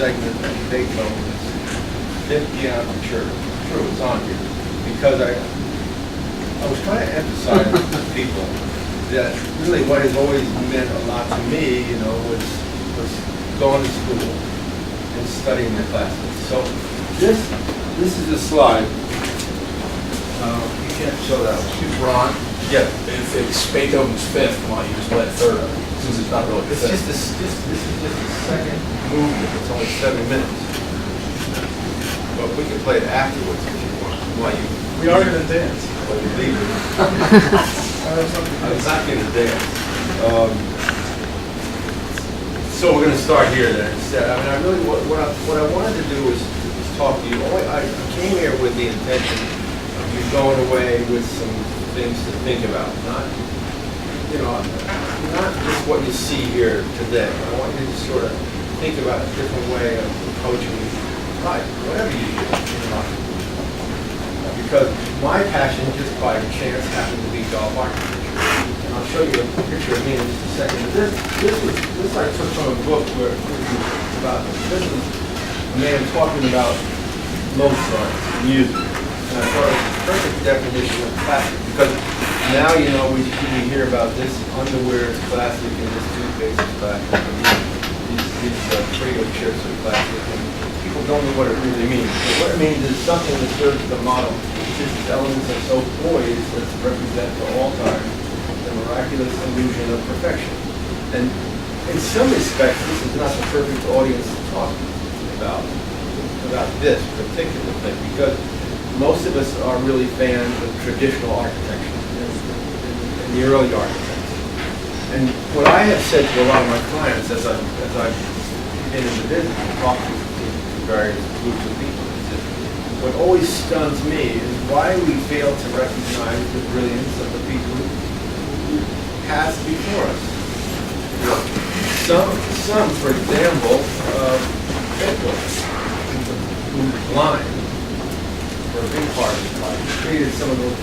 segment of Beethoven's Fifth Piano Concerto. True, it's on here because I was trying to emphasize to people that really what has always meant a lot to me, was going to school and studying the classics. So this is a slide. You can't show that one. Ron, Yeah. if it's Beethoven's fifth, why don't you just let third of it, since it's not really This is just the second movement. It's only 7 minutes. But we can play it afterwards if you want. While you We are going to dance. When you leave it. I'm not going to dance. So we're going to start here then. I really what I wanted to do was talk to you. I came here with the intention of you going away with some things to think about, not just what you see here today. I want you to sort of think about a different way of approaching life, whatever you do in life. Because my passion, just by chance, happened to be golf architecture. And I'll show you a picture of me in just a second. This I took from a book where this is a man talking about Mozart music. And I thought it was a perfect definition of classic, because now, we hear about this underwear is classic and this toothpaste is classic, and these Prego chips are classic, and people don't know what it really means. But what it means is something that serves the model. Its elements are so poised as to represent for all time the miraculous illusion of perfection. And in some respects, this is not the perfect audience to talk about this particular thing, because most of us are really fans of traditional architecture and the early architects. And what I have said to a lot of my clients as I've been in the business and talked to various groups of people is that what always stuns me is why we fail to recognize the brilliance of the people who passed before us. Some, for example, Beethoven, who was blind for a big part of his life, created some of those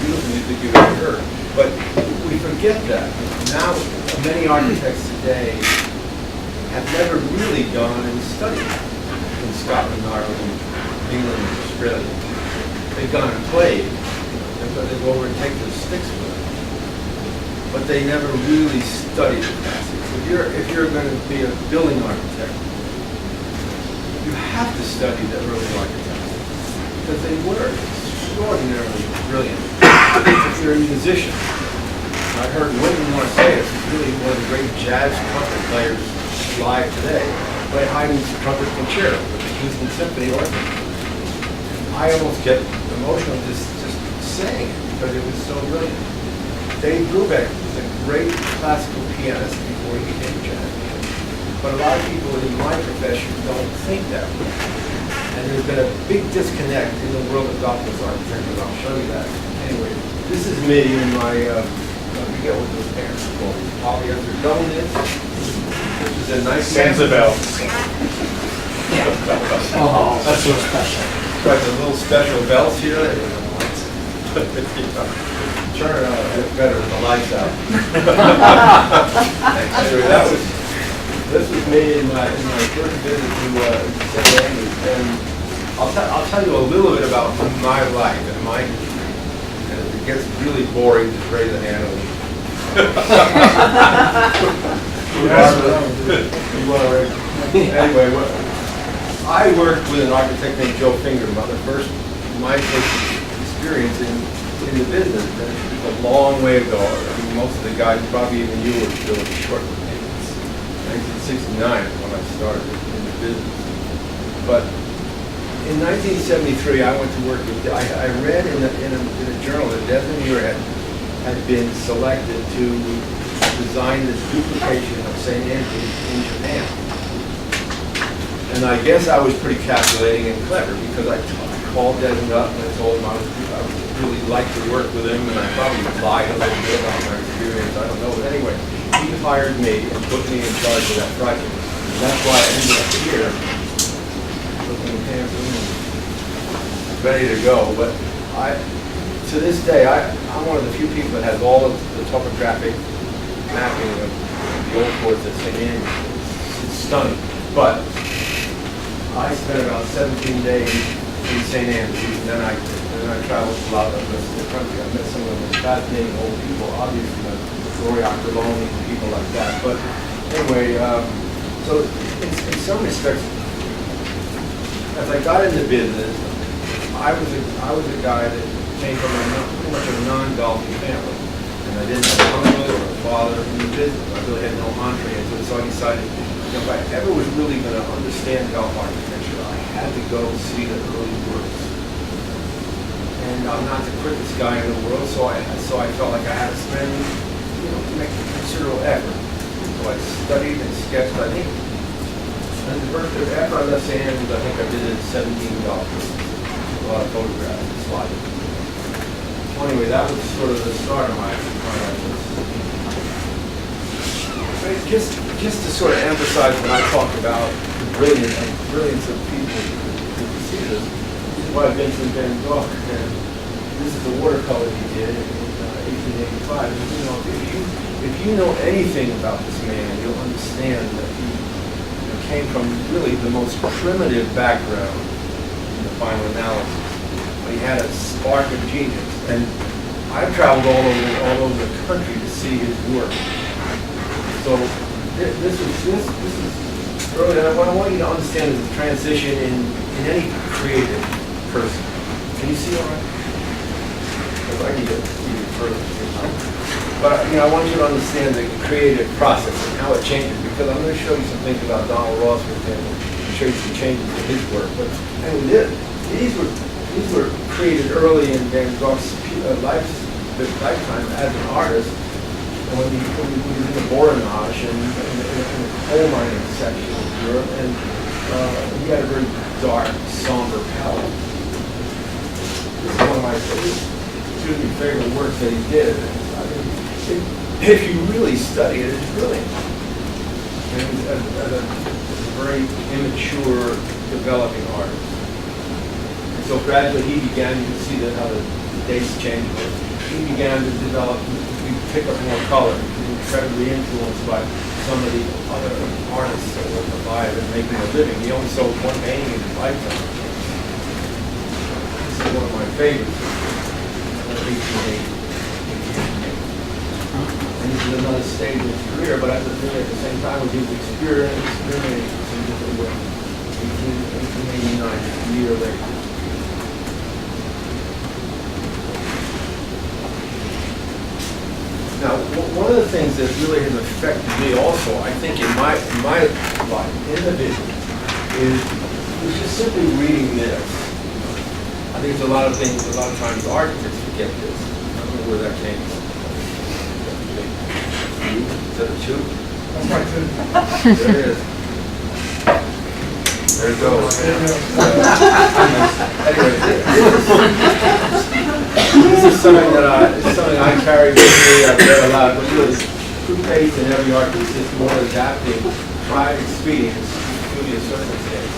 beautiful music you've ever heard. But we forget that. Now, many architects today have never really gone and studied in Scotland, Ireland, England, Australia. They've gone and played, and they go over and take those sticks with them. But they never really studied the classics. If you're going to be a building architect, you have to study the early architects, because they were extraordinarily brilliant. If you're a musician, I heard Wynton Marsalis is really one of the great jazz trumpet players live today, play Haydn's trumpet concerto with the Houston Symphony Orchestra. I almost get emotional just saying it, because it was so brilliant. Dave Brubeck was a great classical pianist before he became a jazz pianist. But a lot of people in my profession don't think that way. And there's been a big disconnect in the world of golf architecture. I'll show you that. Anyway, this is me and my, I forget what those pants are called. Polyester double knits. This is a nice Sanzabel. Oh, that's so special. Got the little special belts here. Turn it on a bit better with the lights out. Anyway, this was me in my first visit to St. Andrews, and I'll tell you a little bit about my life and my, and if it gets really boring, just raise a hand. Anyway, I worked with an architect named Joe Finger, my first experience in the business. And it was a long way ago. I mean, most of the guys, probably even you, were still short. 1969 when I started in the business. But in 1973, I went to work with, I read in a journal that Desmond Muir had been selected to design the duplication of St. Andrews in Japan. And I guess I was pretty calculating and clever, because I called Desmond up and I told him I would really like to work with him, and I probably lied a little bit about my experience, I don't know. But anyway, he hired me and put me in charge of that project. And that's why I ended up here, looking handsome and ready to go. But to this day, I'm one of the few people that has all of the topographic mapping of the old course at St. Andrews. It's stunning. But I spent about 17 days in St. Andrews, and then I traveled a lot of the country. I met some of the most fascinating old people, obviously, like Gloria Octoloni and people like that. But anyway, so in some respects, as I got into business, I was a guy that came from pretty much a non-golfing family, and I didn't have an uncle or a father in the business. I really had no entree into it, so I decided, if I ever was really going to understand golf architecture, I had to go see the early works. And I'm not the quickest guy in the world, so I felt like I had to spend, make a considerable effort. So I studied and sketched. I think, and after I left St. Andrews, I think I did 17 golf courses. A lot of photographs and slides. So anyway, that was sort of the start of my efforts. But just to sort of emphasize when I talk about the brilliance of people who see this is why Vincent van Gogh, and this is the watercolor he did in 1885. If you know anything about this man, you'll understand that he came from really the most primitive background in the final analysis. But he had a spark of genius, and I've traveled all over the country to see his work. So this is early. What I want you to understand is the transition in any creative person. Can you see all right? Because I need to see it further. But I want you to understand the creative process and how it changes. Because I'm going to show you some things about Donald Ross, for example, and show you some changes in his work. But anyway, these were created early in Van Gogh's lifetime as an artist. And when he was in the Borinage and in the coal mining section of Europe, and he had a very dark, somber palette. This is one of my favorite works that he did. If you really study it, it's brilliant. And he was a very immature, developing artist. And so gradually he began, you can see that how the dates changed, but he began to develop, pick up more color. He was incredibly influenced by some of the other artists that were alive and making a living. He only sold one painting in his lifetime. This is one of my favorites, 1880. And this is another stage of his career, but at the same time, he was experimenting with some different ways. 1889, a year later. Now, one of the things that really has affected me also, I think in my life, in the business, is just simply reading this. I think there's a lot of times architects forget this. I don't know where that came from. Is that a two? That's my two. There it is. There it goes. This is something that I carry with me. I've read a lot, but really, true faith in every artist is more adapting by experience to the circumstance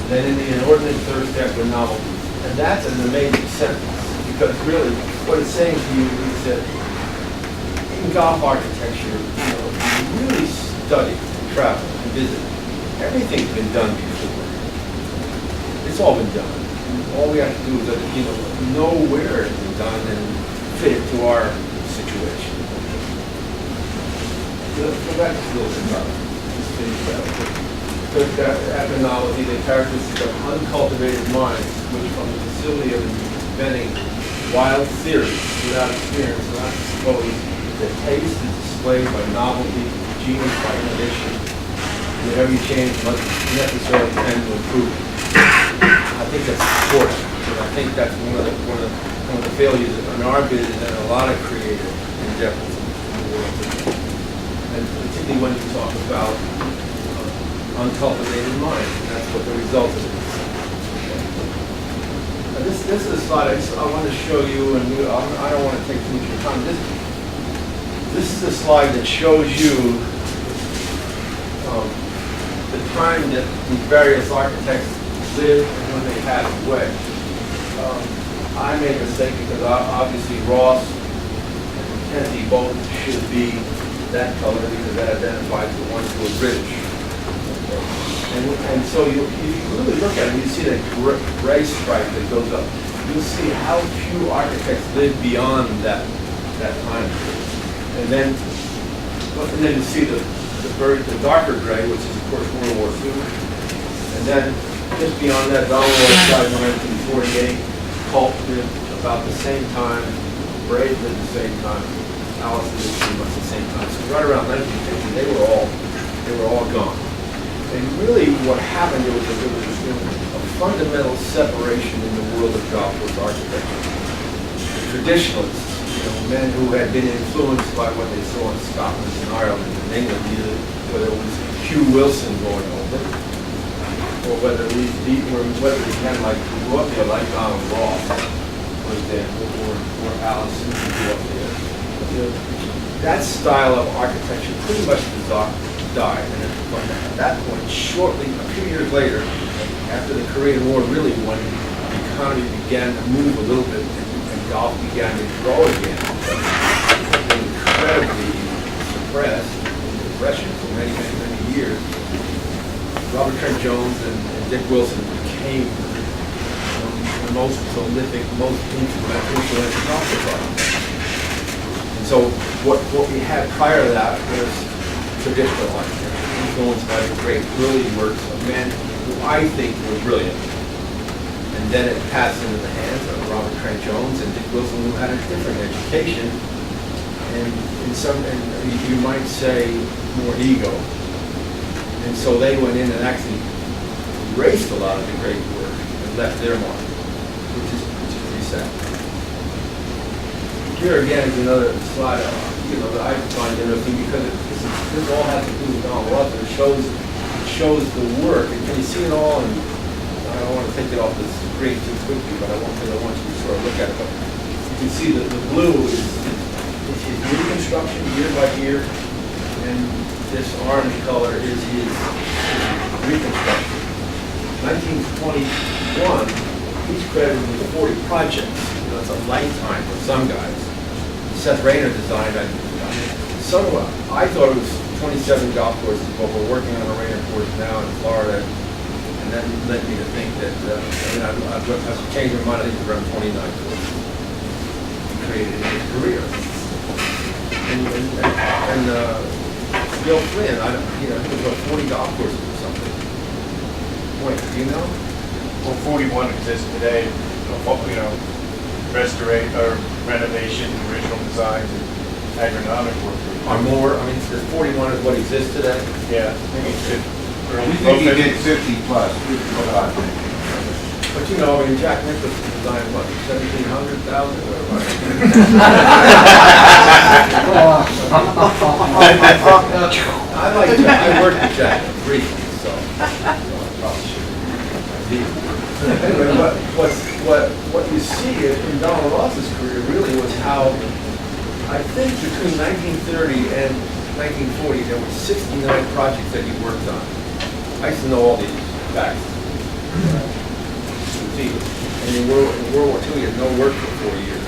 than in the inordinate thirst after novelty. And that's an amazing sentence, because really, what it's saying to you is that in golf architecture, you really study, travel, and visit. Everything's been done before. It's all been done. All we have to do is know where it's been done and fit it to our situation. So that's a little bit about this finish that. Ethnology, the characteristic of uncultivated minds, which from the facility of inventing wild theories without experience are not supposed that taste is displayed by novelty, genius by innovation, and that every change must necessarily tend to improve. I think that's important, because I think that's one of the failures in our business and a lot of creative endeavors in the world today. And particularly when you talk about uncultivated minds, and that's what the result of it is. Now this is a slide I want to show you, and I don't want to take too much of your time. This is a slide that shows you the time that these various architects lived and when they passed away. I made a mistake because obviously Ross and Mackenzie both should be that color because that identifies the ones who are British. Okay. And so if you really look at it, you see that gray stripe that goes up. You'll see how few architects live beyond that time period. And then you see the darker gray, which is of course World War II. And then just beyond that, Donald died in 1948. Culp lived about the same time. Braid lived the same time. Allison lived pretty much the same time. So right around 1950, they were all gone. And really, what happened was that there was a fundamental separation in the world of Gothic architecture. The traditionalists, men who had been influenced by what they saw in Scotland and Ireland and England, either whether it was Hugh Wilson going over, or whether we had like grew up there like Donald Roth, for example, or Alice who grew up there. That style of architecture pretty much died. And from that point, shortly, a few years later, after the Korean War really won, the economy began to move a little bit, and golf began to grow again. It was incredibly suppressed in depression for many, many, many years. Robert Trent Jones and Dick Wilson became the most prolific, most influential golf architects. And so what we had prior to that was traditional architecture, influenced by the great early works of men who I think were brilliant. And then it passed into the hands of Robert Trent Jones and Dick Wilson, who had a different education, and you might say more ego. And so they went in and actually erased a lot of the great work and left their mark, which is pretty sad. Here again is another slide that I find interesting because this all has to do with Donald Roth. It shows the work, and can you see it all? And I don't want to take it off the screen too quickly, but I want you to sort of look at it. But you can see that the blue is his reconstruction year by year, and this orange color is his reconstruction. 1921, he's credited with 40 projects. That's a lifetime for some guys. Seth Rayner designed, I thought it was 27 golf courses, but we're working on a Rayner course now in Florida, and that led me to think that, I've changed my mind, I think it's around 29 courses he created in his career. And Bill Flynn, he was about 40 golf courses or something. Wait, do you know? Well, 41 exists today, renovation, original designs, and agronomic work. Or more, there's 41 is what exists today? Yeah, maybe 50. We think he did 50 plus, 50 plus. But Jack Nicklaus designed what, 1,700,000 or I like Jack. I worked with Jack briefly, so I probably should. Anyway, what you see in Donald Ross's career really was how, I think between 1930 and 1940, there were 69 projects that he worked on. I used to know all these facts. And in World War II, he had no work for 4 years.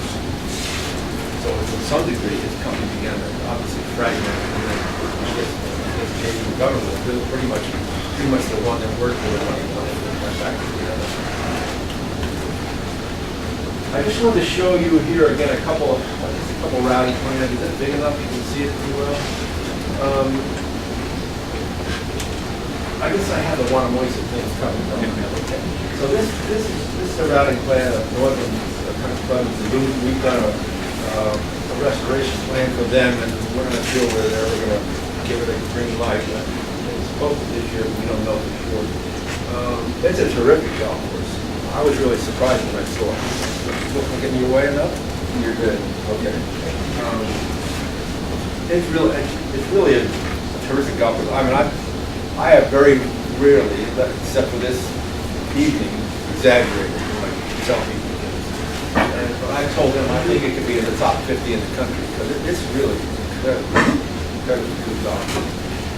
So to some degree, his company began to obviously fragment, and then his Canadian government was pretty much the one that worked for it when he went back together. I just wanted to show you here again a couple routing plans. Is it big enough? You can see it pretty well. I guess I have the Wannamoisa things coming. Okay. So this is a routing plan of Northern Lagoon. We've done a restoration plan for them, and we're going to deal with it. We're going to give it a green light. It's supposed to this year, but we don't know for sure. It's a terrific golf course. I was really surprised when I saw it. Am I getting your way enough? You're good. Okay. It's really a terrific golf course. I have very rarely, except for this evening, exaggerated like tell people it is. But I told them I think it could be in the top 50 in the country because it's really incredibly good golf.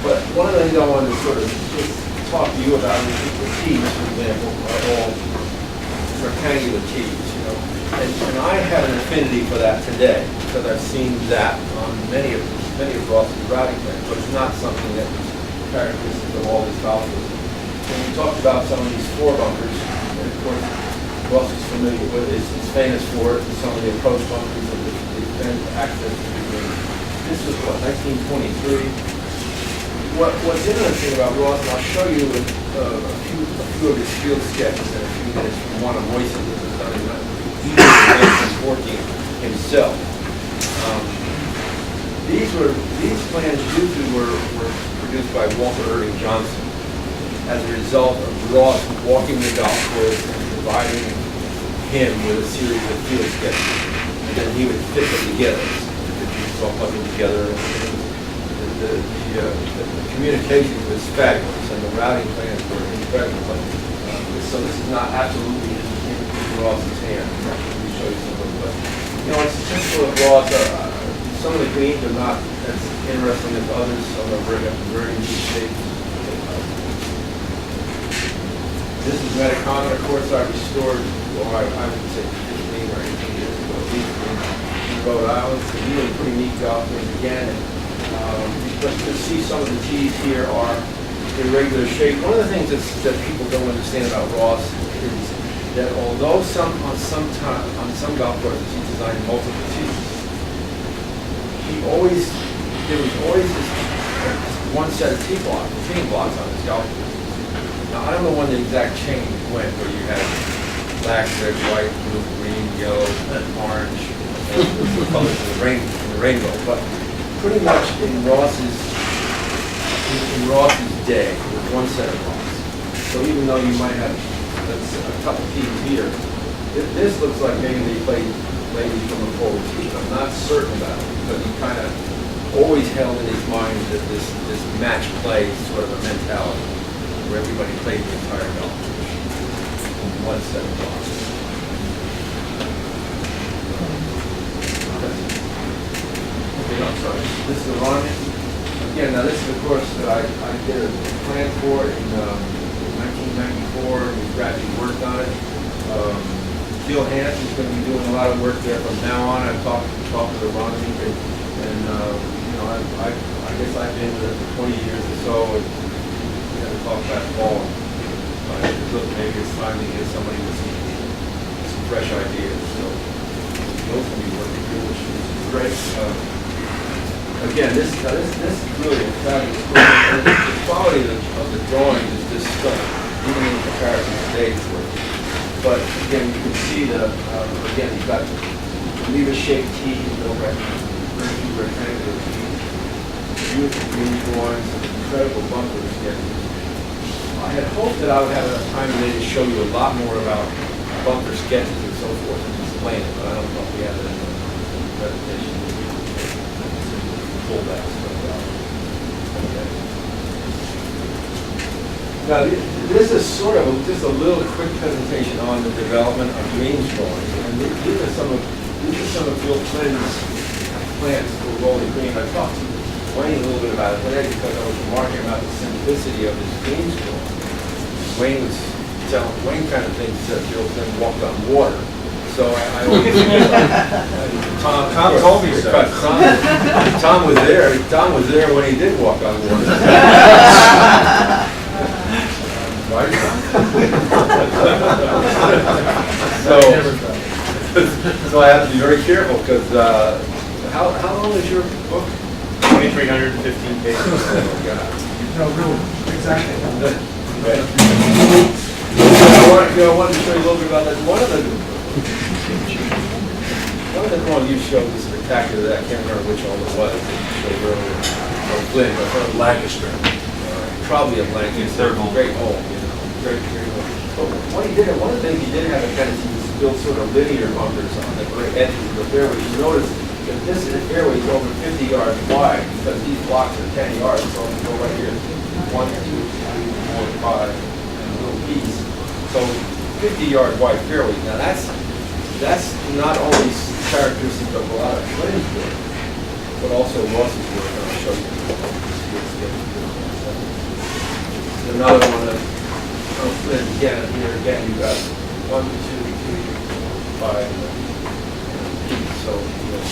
But one of the things I wanted to sort of just talk to you about is the tees, for example, are all rectangular tees, And I have an affinity for that today because I've seen that on many of Ross's routing plans, but it's not something that was characteristic of all these golf courses. when we talked about some of these floor bunkers, and of course, Ross is familiar with it, it's famous for it, some of the approach bunkers and the defense access to the green. This was what, 1923? What's interesting about Ross, and I'll show you a few of his field sketches in a few minutes from one of Royce's that was done in 1914 himself. These plans usually were produced by Walter Irving Johnson as a result of Ross walking the golf course and providing him with a series of field sketches. And then he would fit them together. The pieces all put them together. The communication was fabulous and the routing plans were incredible. But, so this is not absolutely in Ross's hand. Let me show you some of them. But, you know, it's typical of Ross. Some of the greens are not as interesting as others. Some are very neat shapes. This is Metacon, of course, I restored, or I would say 15 or 18 years ago, these in Rhode Island. So these are pretty neat golf games again. But you can see some of the tees here are irregular shape. One of the things that people don't understand about Ross is that although on some golf courses he designed multiple tees, there was always this one set of teeing blocks on his golf course. Now, I don't know when the exact change went, where you had black, red, white, blue, green, yellow, and orange, and the colors of the rainbow. But pretty much in Ross's day, with one set of blocks. So even though you might have a couple teams here, this looks like maybe they played maybe from a forward tee. I'm not certain about it, because he kind of always held in his mind that this match play is sort of a mentality, where everybody played the entire golf in one set of blocks. Okay, I'm sorry. This is the run. Again, now this is a course that I did a plan for in 1994. We gradually worked on it. Gil Hans is going to be doing a lot of work there from now on. I've talked to Ron and you know, I guess I've been there for 20 years or so. We had to talk about ball. Look, maybe it's time to get somebody with some fresh ideas. So Gil's going to be working here, which is great. Again, this is really a fabulous program. The quality of the drawing is just stunning, even in comparison to today's work. But again, you can see again, you've got lever-shaped tees, very few rectangular tees, beautiful green drawings, incredible bunkers. Again, I had hoped that I would have enough time today to show you a lot more about bunker sketches and so forth and explain it, but I don't know if we have that in the presentation. Pull that stuff out. Okay. Now, this is sort of just a little quick presentation on the development of greens drawings. And these are some of Bill Flynn's plans for rolling green. I talked to Wayne a little bit about it today because I was remarking about the simplicity of his greens drawing. Wayne kind of thinks that Bill Flynn walked on water. So I always Tom told me so. Tom was there. Tom was there when he did walk on water. Right? So I have to be very careful because how long is your book? 2,315 pages. Oh, God. No, really, exactly. Right. I wanted to show you a little bit about that. One of the drawings you showed was spectacular. I can't remember which one it was that you showed earlier. Or Flynn, but from Lancaster. Probably of Lancaster. Great hole, you know. Great hole. But one of the things he did have a tendency was to build sort of linear bunkers on the edges of the fairway. You notice that this fairway is over 50 yards wide because these blocks are 10 yards. So if you go right here, 1, 2, 3, 4, 5, and a little piece. So 50-yard wide fairways. Now that's not only characteristic of a lot of Flynn's work, but also Ross's work, and I'll show you. Another one of Flynn again. Here again, you've got 1, 2, 3, 4, 5 piece. So you know,